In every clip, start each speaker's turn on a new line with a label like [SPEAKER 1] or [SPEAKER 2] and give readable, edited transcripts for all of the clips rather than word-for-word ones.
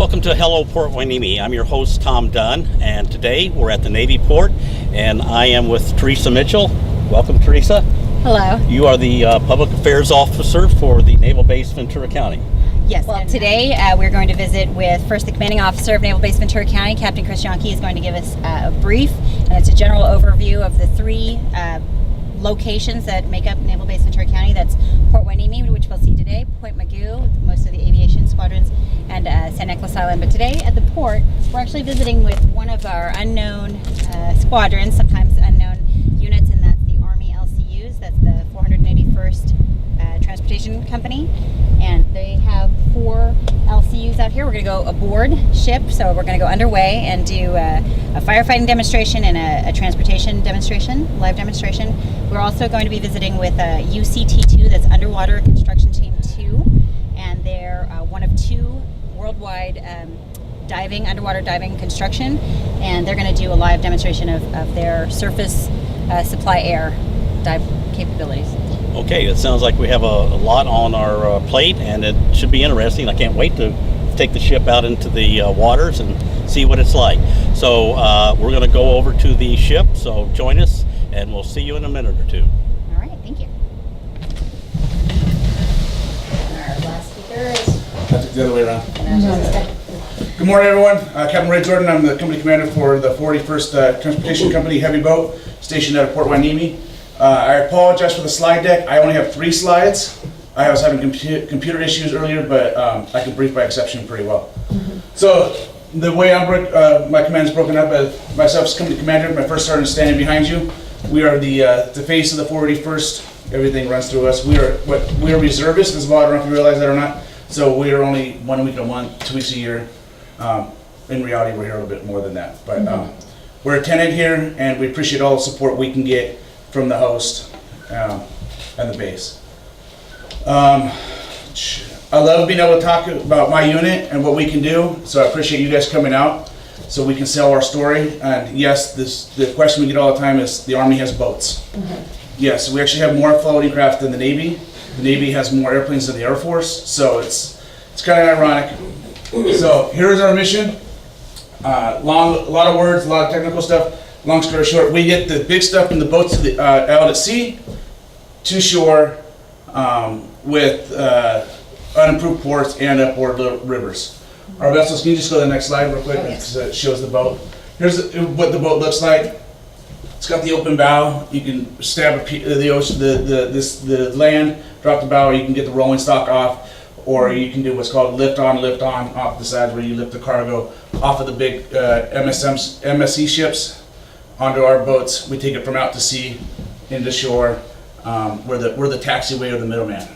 [SPEAKER 1] Welcome to Hello Port Hueneme. I'm your host, Tom Dunn, and today we're at the Navy Port, and I am with Teresa Mitchell. Welcome, Teresa.
[SPEAKER 2] Hello.
[SPEAKER 1] You are the Public Affairs Officer for the Naval Base Ventura County.
[SPEAKER 2] Yes, well, today we're going to visit with first the Commanding Officer of Naval Base Ventura County, Captain Chris Yonke, is going to give us a brief, and it's a general overview of the three locations that make up Naval Base Ventura County. That's Port Hueneme, which we'll see today, Point Magoo, most of the aviation squadrons, and San Nicolas Island. But today at the port, we're actually visiting with one of our unknown squadrons, sometimes unknown units, and that's the Army LCUs. That's the 481st Transportation Company, and they have 4 LCUs out here. We're going to go aboard ship, so we're going to go underway and do a firefighting demonstration and a transportation demonstration, live demonstration. We're also going to be visiting with UCT2, that's Underwater Construction Team 2, and they're one of 2 worldwide underwater diving construction, and they're going to do a live demonstration of their surface supply air dive capabilities.
[SPEAKER 1] Okay, it sounds like we have a lot on our plate, and it should be interesting. I can't wait to take the ship out into the waters and see what it's like. So we're going to go over to the ship, so join us, and we'll see you in a minute or two.
[SPEAKER 2] All right, thank you. Our last speaker is...
[SPEAKER 3] That's the other way around. Good morning, everyone. Captain Ray Jordan. I'm the company commander for the 41st Transportation Company Heavy Boat stationed out of Port Hueneme. I apologize for the slide deck. I only have 3 slides. I was having computer issues earlier, but I can brief by exception pretty well. So the way my command is broken up, myself as company commander, my first sergeant standing behind you. We are the face of the 481st. Everything runs through us. We are reservists as well. I don't know if you realize that or not. So we are only 1 week a month, 2 weeks a year. In reality, we're here a little bit more than that. But we're a tenant here, and we appreciate all the support we can get from the host and the base. I love being able to talk about my unit and what we can do, so I appreciate you guys coming out so we can sell our story. And yes, the question we get all the time is the Army has boats. Yes, we actually have more floating craft than the Navy. The Navy has more airplanes than the Air Force, so it's kind of ironic. So here's our mission. A lot of words, a lot of technical stuff. Long story short, we get the big stuff in the boats out at sea to shore with unimproved ports and upward rivers. Our vessels, can you just go to the next slide real quick? It shows the boat. Here's what the boat looks like. It's got the open bow. You can stab the ocean, the land, drop the bow, or you can get the rolling stock off, or you can do what's called lift on off the sides, where you lift the cargo off of the big MSC ships onto our boats. We take it from out to sea into shore. We're the taxiway or the middleman.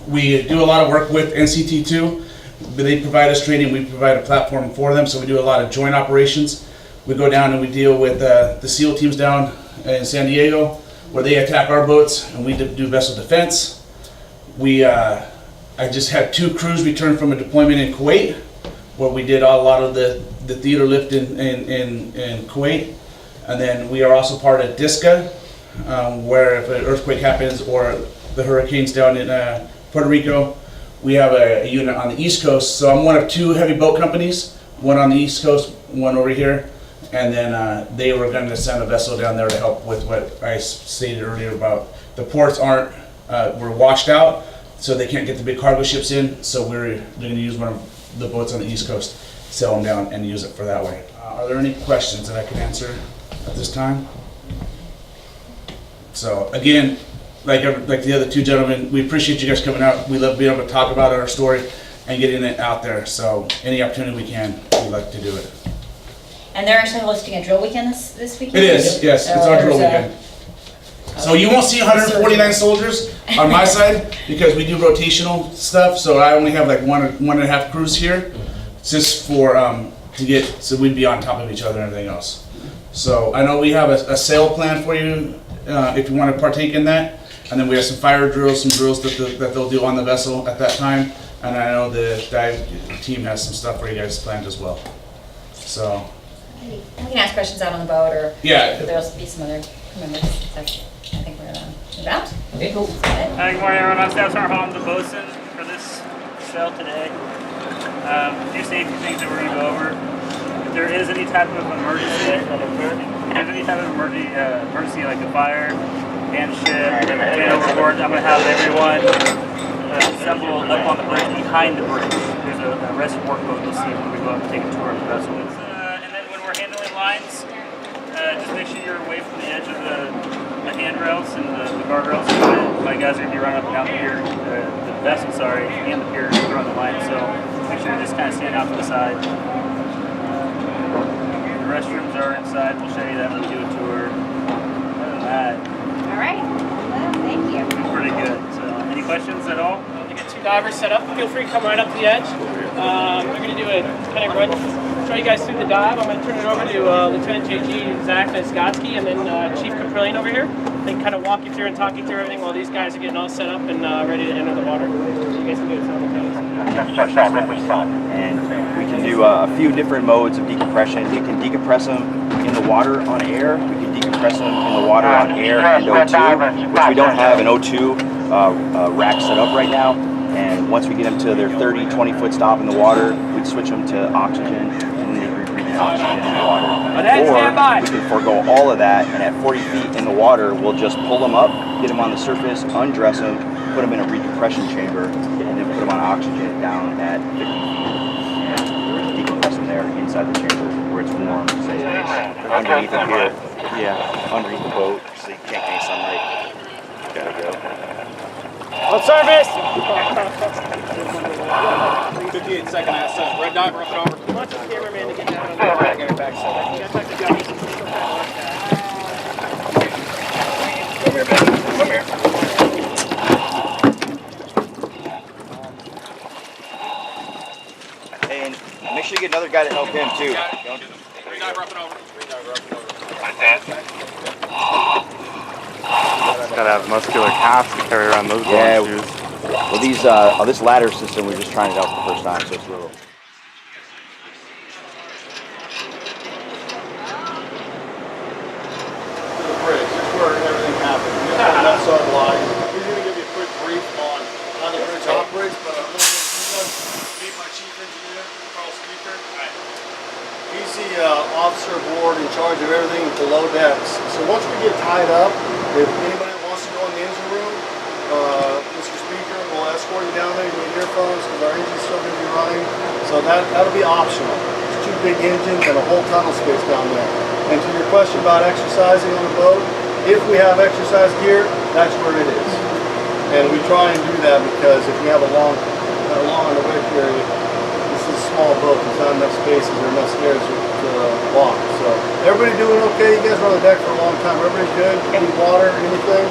[SPEAKER 3] We do a lot of work with NCT2. They provide us training. We provide a platform for them, so we do a lot of joint operations. We go down and we deal with the SEAL teams down in San Diego, where they attack our boats, and we do vessel defense. I just had 2 crews return from a deployment in Kuwait, where we did a lot of the theater lift in Kuwait. And then we are also part of DISCA, where if an earthquake happens or the hurricanes down in Puerto Rico, we have a unit on the East Coast. So I'm one of 2 heavy boat companies, one on the East Coast, one over here. And then they were going to send a vessel down there to help with what I stated earlier about the ports were washed out, so they can't get the big cargo ships in. So they're going to use one of the boats on the East Coast, sail them down, and use it for that way. Are there any questions that I can answer at this time? So again, like the other 2 gentlemen, we appreciate you guys coming out. We love being able to talk about our story and getting it out there. So any opportunity we can, we like to do it.
[SPEAKER 2] And they're actually hosting a drill weekend this weekend?
[SPEAKER 3] It is, yes, it's our drill weekend. So you won't see 149 soldiers on my side because we do rotational stuff. So I only have like 1.5 crews here, just for so we'd be on top of each other and everything else. So I know we have a sail plan for you if you want to partake in that, and then we have some fire drills, some drills that they'll do on the vessel at that time, and I know the dive team has some stuff for you guys planned as well. So
[SPEAKER 2] we can ask questions out on the boat, or there'll be some other members. I think we're gonna move out.
[SPEAKER 4] Okay, cool.
[SPEAKER 5] Hi, good morning, everyone. I'm Staff Sergeant Hall. I'm the bosun for this
[SPEAKER 4] cell today. A few safety things that we're going to go over. If there is any type of emergency, emergency like a fire, and ship, fan overboard, I'm going to have everyone assemble up on the bridge behind the bridge. There's a rescue workboat you'll see when we go up and take a tour of the vessel. And then when we're handling lines, just make sure you're away from the edge of the handrails and the guardrails. My guys are going to be running up and down the pier, the vessel, sorry, and the pier to run the line. So make sure you just kind of stand out to the side. The restrooms are inside. We'll show you that when we do a tour. Other than that,
[SPEAKER 2] All right. Well, thank you.
[SPEAKER 4] pretty good. So, any questions at all?
[SPEAKER 5] To get 2 divers set up, feel free to come right up to the edge. We're going to do a kind of run, show you guys through the dive. I'm going to turn it over to Lieutenant JG Zach Naskotsky and then Chief Caprillion over here. They can kind of walk you through and talk you through everything while these guys are getting all set up and ready to enter the water. So you guys can do it simultaneously.
[SPEAKER 6] And we can do a few different modes of decompression. We can decompress them in the water on air. We can decompress them in the water on air and O2, which we don't have an O2 rack set up right now. And once we get them to their 30, 20-foot stop in the water, we'd switch them to oxygen, and then they would breathe oxygen in the water. Or we can forego all of that, and at 40 feet in the water, we'll just pull them up, get them on the surface, undress them, put them in a recompression chamber, and then put them on oxygen down at 50 feet, and decompress them there inside the chamber where it's warm, say underneath it here. Yeah, underneath the boat, so you can't get any sunlight. Gotta go.
[SPEAKER 5] On service!
[SPEAKER 7] 58-second ascent. Red dot, run it over.
[SPEAKER 5] I want the cameraman to get down on the back. Get back.
[SPEAKER 6] Come here, baby. Come here. And make sure you get another guy to help him too.
[SPEAKER 7] Red dot, run it over.
[SPEAKER 8] Gotta have muscular calves to carry around those long shoes.
[SPEAKER 6] Well, these this ladder system, we're just trying it out for the first time, so it's a little.
[SPEAKER 3] The bridge, that's where everything happens. You got that side line. He's going to give you a quick brief on how the bridge operates, but I'm going to meet my chief engineer, Carl Speaker. He's the officer aboard in charge of everything below decks. So once we get tied up, if anybody wants to go in the engine room, Mr. Speaker will escort you down there. You need earphones because our engine's still going to be running. So that'll be optional. There's 2 big engines and a whole tunnel space down there. And to your question about exercising on the boat, if we have exercise gear, that's where it is. And we try and do that because if we have a long on the way period, this is a small boat. There's not enough spaces or enough stairs to walk. So everybody doing okay? You guys were on the deck for a long time. Everybody good? Any water? Anything?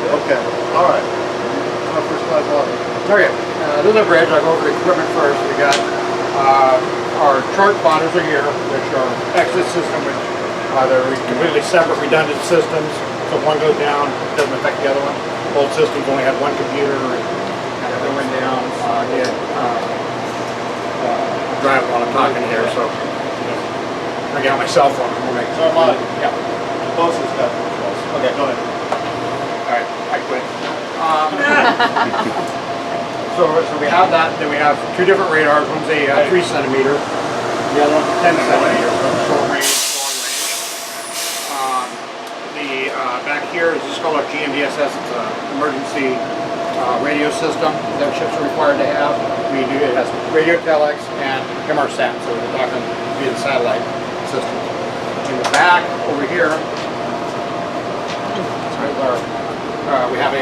[SPEAKER 3] Okay. All right. Our first class water.
[SPEAKER 7] Okay, this is a bridge. I'll go over the equipment first. We got our chart plotters are here, which are exit system, which they're completely separate, redundant systems. So if one goes down, it doesn't affect the other one. Both systems only have one computer, and if it went down, drive while I'm talking here. So I get on my cell phone. We'll make
[SPEAKER 3] So am I.
[SPEAKER 7] Yeah.
[SPEAKER 3] Both of us. Okay, go ahead.
[SPEAKER 7] All right, I quit. So we have that. Then we have 2 different radars. One's a 3 centimeter. The other one's a 10 centimeter. Short range, long range. Back here is just called our GMDSS. It's an emergency radio system that ships are required to have. It has radio telex and MRSAT, so we're talking via the satellite system. In the back over here, we have a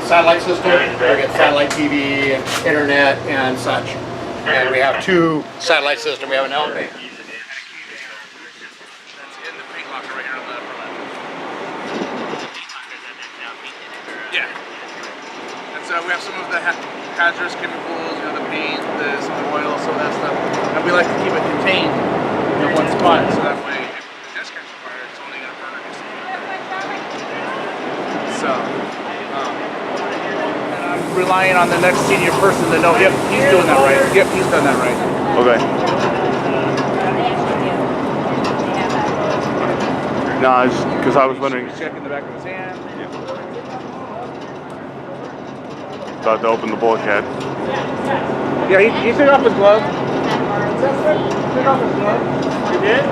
[SPEAKER 7] satellite system. We get satellite TV and internet and such. And we have 2 satellite systems. We have an elevator.
[SPEAKER 4] That's in the paint locker right here on the upper left. Yeah. And so we have some of the hazardous chemicals, the paint, some oil, some of that stuff. And we like to keep it contained in one spot, so that way if it does catch fire, it's only going to burn it. So, and I'm relying on the next senior person to know, yep, he's doing that right. Yep, he's done that right.
[SPEAKER 8] Okay. No, just because I was wondering.
[SPEAKER 4] Check in the back of his hand.
[SPEAKER 8] About to open the bulkhead.
[SPEAKER 7] Yeah, he took off his glove. Took off his glove.
[SPEAKER 5] You did?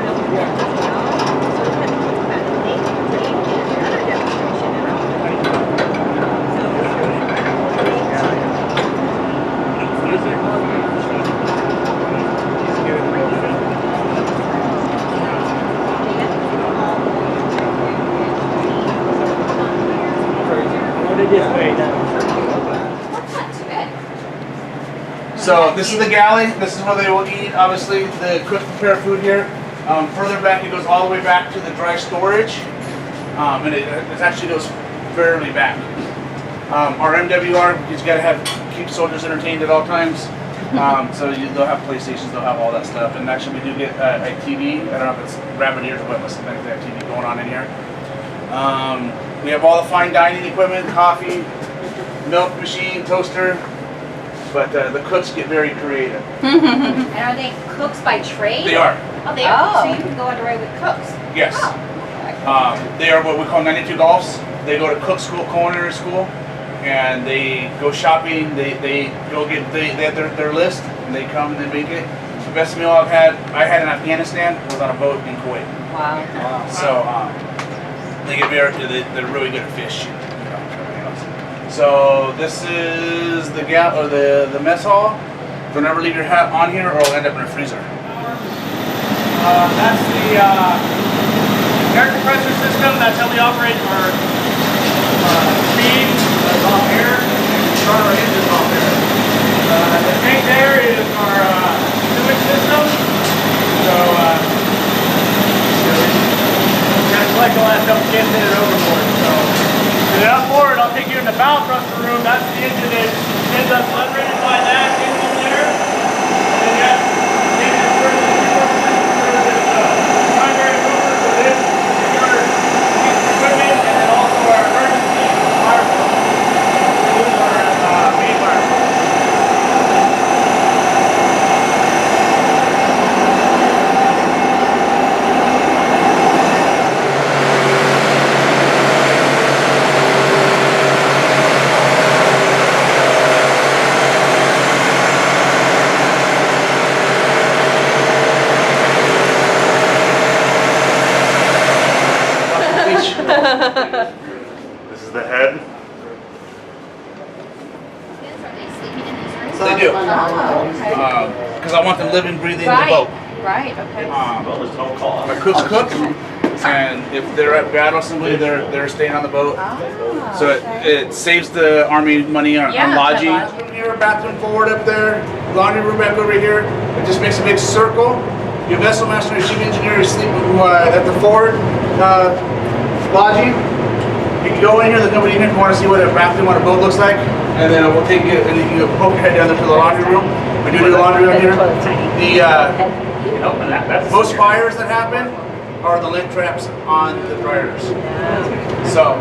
[SPEAKER 3] So this is the galley. This is where they will eat. Obviously, the cook prepare food here. Further back, it goes all the way back to the dry storage, and it actually goes fairly back. Our MWR, you've got to keep soldiers entertained at all times. So they'll have PlayStations, they'll have all that stuff, and actually we do get a TV. I don't know if it's rabbit ears or what, but sometimes they have TV going on in here. We have all the fine dining equipment, coffee, milk machine, toaster. But the cooks get very creative.
[SPEAKER 2] And are they cooks by trade?
[SPEAKER 3] They are.
[SPEAKER 2] Oh, they are. So you can go underway with cooks.
[SPEAKER 3] Yes. They are what we call 92 Golfs. They go to cook school, culinary school, and they go shopping. They go get they have their list, and they come and they make it. The best meal I had in Afghanistan was on a boat in Kuwait.
[SPEAKER 2] Wow.
[SPEAKER 3] So they get very they're really good at fish. So this is the the mess hall. Don't ever leave your hat on here, or it'll end up in a freezer.
[SPEAKER 5] That's the air compressor system. That's how we operate our steam. That's off air. And start our engines off air. The tank there is our sewage system. So we're gonna collect all that stuff, can't send it overboard. So get it outboard. I'll take you in the bow thruster room. That's the engine that ends up unrated by that engine there. And then you have primary mover for this particular piece of equipment, and then also our emergency fire pump. This is our main fire pump.
[SPEAKER 8] This is the head.
[SPEAKER 3] They do. Because I want them living, breathing in the boat.
[SPEAKER 2] Right, okay.
[SPEAKER 3] My cooks cook, and if they're at battle, somebody they're staying on the boat. So it saves the Army money on lodging. Bathroom here, bathroom forward up there, laundry room back over here. It just makes a big circle. Your vessel master and chief engineer is sleeping at the forward lodging. You can go in here, there's nobody in here if you want to see what a bathroom on a boat looks like. And then we'll take you, and then you can poke your head down there to the laundry room. We do the laundry room here. Most fires that happen are the lint traps on the dryers. So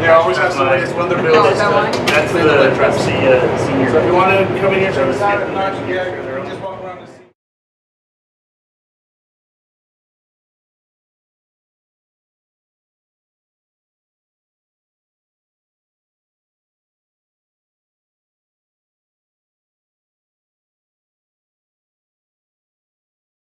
[SPEAKER 3] they always have somebody that's one of their bills. That's the lint traps. So if you want to come in here, check this out, just walk around this.